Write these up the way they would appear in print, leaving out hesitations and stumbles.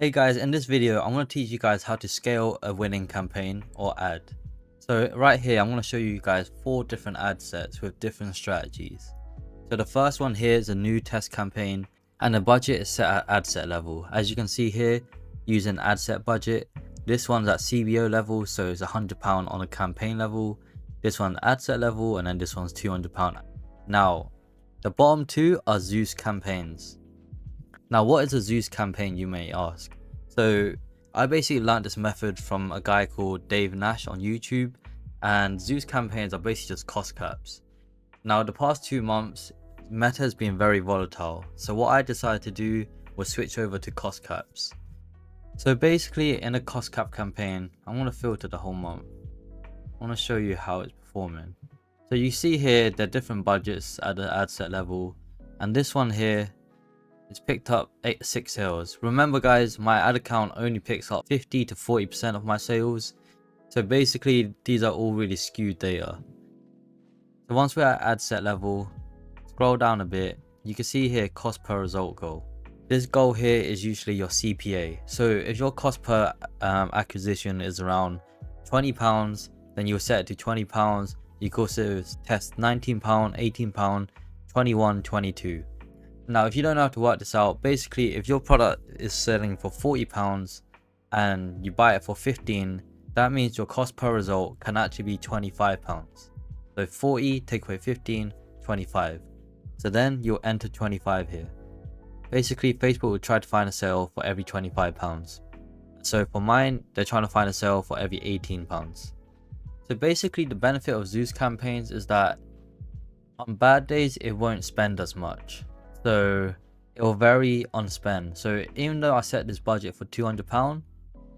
Hey guys, in this video I'm going to teach you guys how to scale a winning campaign or ad. So right here I'm going to show you guys 4 different ad sets with different strategies. So the first one here is a new test campaign and the budget is set at ad set level. As you can see here, using ad set budget, this one's at CBO level, so it's £100 on a campaign level, this one's ad set level, and then this one's £200. Now the bottom 2 are Zeus campaigns. Now, what is a Zeus campaign, you may ask? So I basically learned this method from a guy called Dave Nash on YouTube, and Zeus campaigns are basically just cost caps. Now, the past 2 months, Meta has been very volatile. So what I decided to do was switch over to cost caps. So basically in a cost cap campaign, I'm going to filter the whole month. I want to show you how it's performing. So you see here, there are different budgets at the ad set level, and this one here, it's picked up 6 sales. Remember guys, my ad account only picks up 50 to 40% of my sales. So basically these are all really skewed data. So once we're at ad set level, scroll down a bit, you can see here cost per result goal. This goal here is usually your CPA. So if your cost per acquisition is around £20, then you'll set it to £20. You can also test £19, £18, 21, 22. Now, if you don't know how to work this out, basically if your product is selling for £40 and you buy it for 15, that means your cost per result can actually be £25. So 40 take away 15, 25. So then you'll enter 25 here. Basically, Facebook will try to find a sale for every £25. So for mine, they're trying to find a sale for every £18. So basically the benefit of Zeus campaigns is that on bad days, it won't spend as much. So it will vary on spend. So even though I set this budget for £200,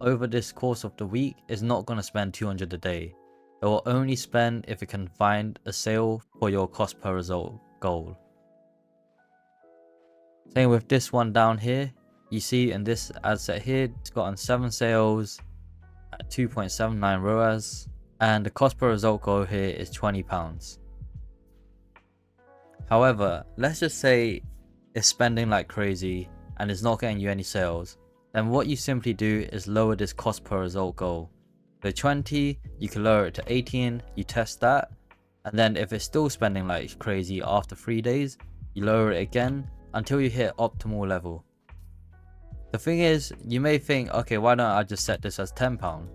over this course of the week, it's not going to spend 200 a day. It will only spend if it can find a sale for your cost per result goal. Same with this one down here. You see in this ad set here, it's gotten 7 sales at 2.79 ROAS, and the cost per result goal here is £20. However, let's just say it's spending like crazy and it's not getting you any sales. Then what you simply do is lower this cost per result goal. So 20, you can lower it to 18, you test that, and then if it's still spending like crazy after 3 days, you lower it again until you hit optimal level. The thing is, you may think, okay, why don't I just set this as £10?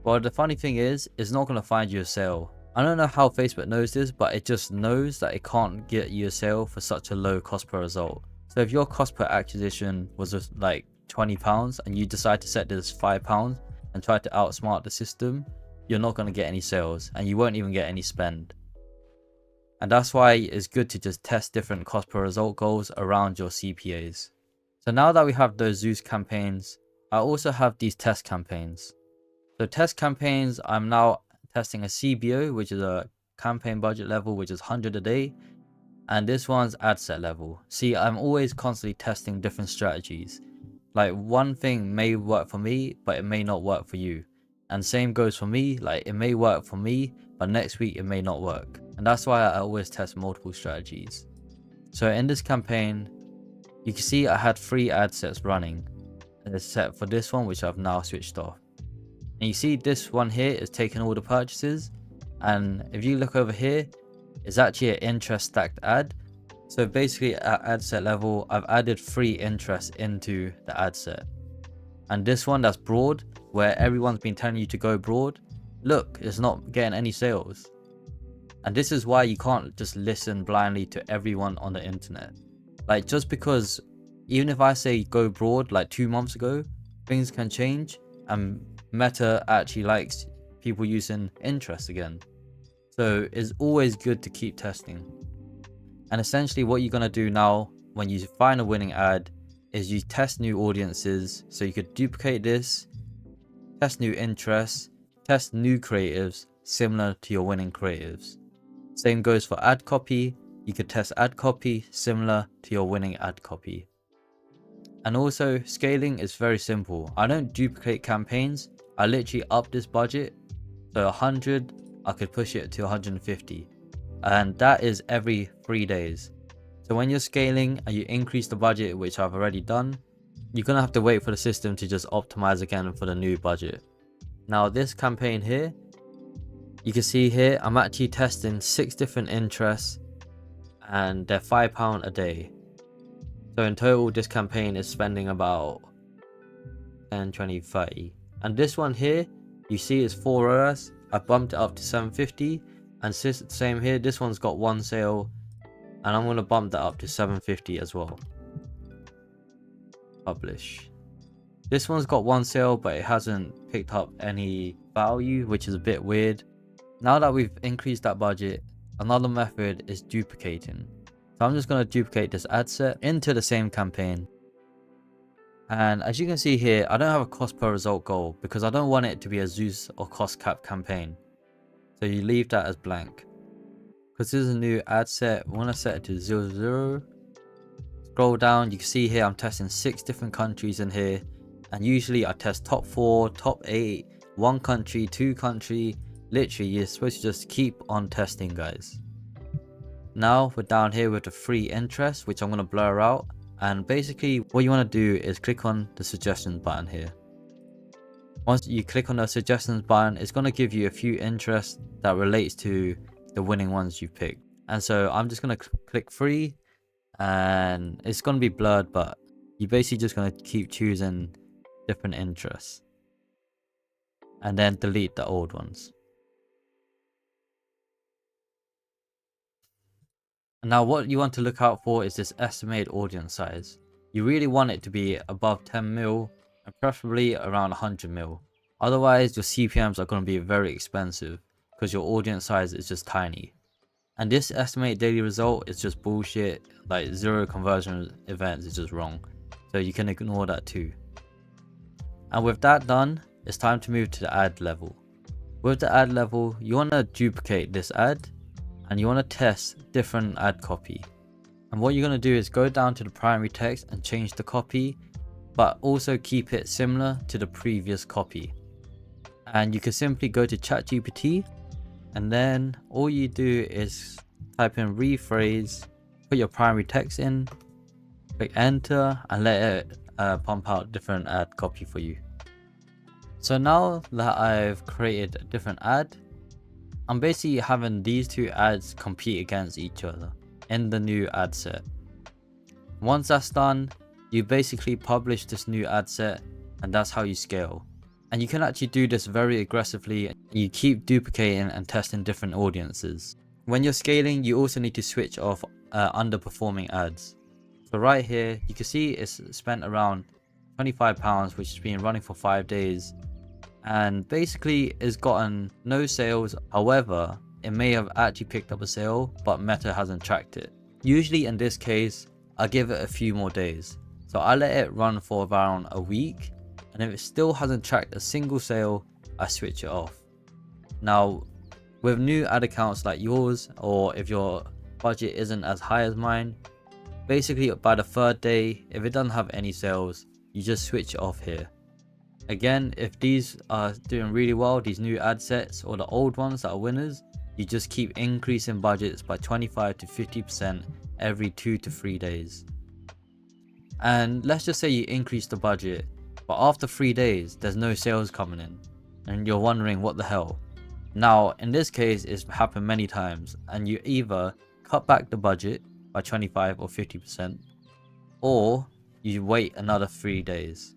Well, the funny thing is, it's not going to find you a sale. I don't know how Facebook knows this, but it just knows that it can't get you a sale for such a low cost per result. So if your cost per acquisition was just like £20 and you decide to set this £5 and try to outsmart the system, you're not going to get any sales and you won't even get any spend. And that's why it's good to just test different cost per result goals around your CPAs. So now that we have those Zeus campaigns, I also have these test campaigns. So test campaigns, I'm now testing a CBO, which is a campaign budget level, which is 100 a day, and this one's ad set level. See, I'm always constantly testing different strategies. Like one thing may work for me, but it may not work for you, and same goes for me. Like it may work for me, but next week it may not work, and that's why I always test multiple strategies. So in this campaign, you can see I had 3 ad sets running, except for this one, which I've now switched off. And you see this one here is taking all the purchases, and if you look over here, it's actually an interest stacked ad. So basically at ad set level, I've added 3 interests into the ad set. And this one that's broad, where everyone's been telling you to go broad, look, it's not getting any sales. And this is why you can't just listen blindly to everyone on the internet. Like just because, even if I say go broad like 2 months ago, things can change and Meta actually likes people using interest again. So it's always good to keep testing. And essentially what you're going to do now when you find a winning ad is you test new audiences. So you could duplicate this, test new interests, test new creatives similar to your winning creatives. Same goes for ad copy. You could test ad copy similar to your winning ad copy. And also scaling is very simple. I don't duplicate campaigns. I literally up this budget. So 100, I could push it to 150. And that is every 3 days. So when you're scaling and you increase the budget, which I've already done, you're gonna have to wait for the system to just optimize again for the new budget. Now this campaign here, you can see here I'm actually testing 6 different interests and they're £5 a day. So in total this campaign is spending about 10, 20, 30. And this one here, you see it's 4 hours. I bumped it up to 750, and same here, this one's got 1 sale and I'm gonna bump that up to 750 as well. Publish. This one's got 1 sale but it hasn't picked up any value, which is a bit weird. Now that we've increased that budget, another method is duplicating. So I'm just going to duplicate this ad set into the same campaign. And as you can see here, I don't have a cost per result goal because I don't want it to be a Zeus or cost cap campaign. So you leave that as blank. Because this is a new ad set, we want to set it to 00. Scroll down, you can see here I'm testing 6 different countries in here. And usually I test top 4, top 8, 1 country, 2 country. Literally, you're supposed to just keep on testing, guys. Now we're down here with the free interest, which I'm going to blur out. And basically what you want to do is click on the suggestions button here. Once you click on the suggestions button, it's going to give you a few interests that relates to the winning ones you picked. And so I'm just going to click free, and it's going to be blurred, but you're basically just going to keep choosing different interests and then delete the old ones. Now what you want to look out for is this estimated audience size. You really want it to be above 10 mil and preferably around 100 mil. Otherwise your CPMs are going to be very expensive because your audience size is just tiny. And this estimated daily result is just bullshit, like 0 conversion events is just wrong. So you can ignore that too. And with that done, it's time to move to the ad level. With the ad level, you want to duplicate this ad and you want to test different ad copy. And what you're going to do is go down to the primary text and change the copy, but also keep it similar to the previous copy. And you can simply go to ChatGPT, and then all you do is type in rephrase, put your primary text in, click enter, and let it pump out different ad copy for you. So now that I've created a different ad, I'm basically having these 2 ads compete against each other in the new ad set. Once that's done, you basically publish this new ad set, and that's how you scale. And you can actually do this very aggressively. You keep duplicating and testing different audiences. When you're scaling, you also need to switch off underperforming ads. So right here, you can see it's spent around £25, which has been running for 5 days. And basically it's gotten no sales. However, it may have actually picked up a sale, but Meta hasn't tracked it. Usually in this case, I give it a few more days. So I let it run for around a week, and if it still hasn't tracked a single sale, I switch it off. Now, with new ad accounts like yours, or if your budget isn't as high as mine, basically by the 3rd day, if it doesn't have any sales, you just switch it off here. Again, if these are doing really well, these new ad sets, or the old ones that are winners, you just keep increasing budgets by 25 to 50% every 2 to 3 days. And let's just say you increase the budget, but after 3 days, there's no sales coming in, and you're wondering what the hell. Now, in this case, it's happened many times, and you either cut back the budget by 25 or 50%, or you wait another 3 days.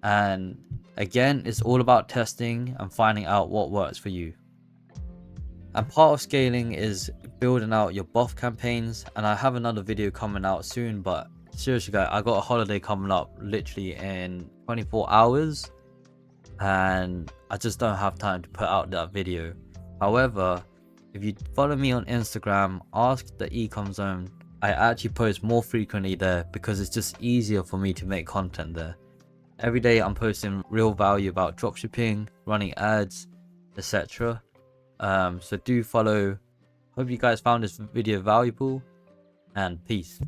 And again, it's all about testing and finding out what works for you. And part of scaling is building out your buff campaigns, and I have another video coming out soon, but seriously guys, I got a holiday coming up literally in 24 hours and I just don't have time to put out that video. However, if you follow me on Instagram, ask the ECOM zone, I actually post more frequently there because it's just easier for me to make content there. Every day I'm posting real value about dropshipping, running ads, etc. So do follow. Hope you guys found this video valuable, and peace.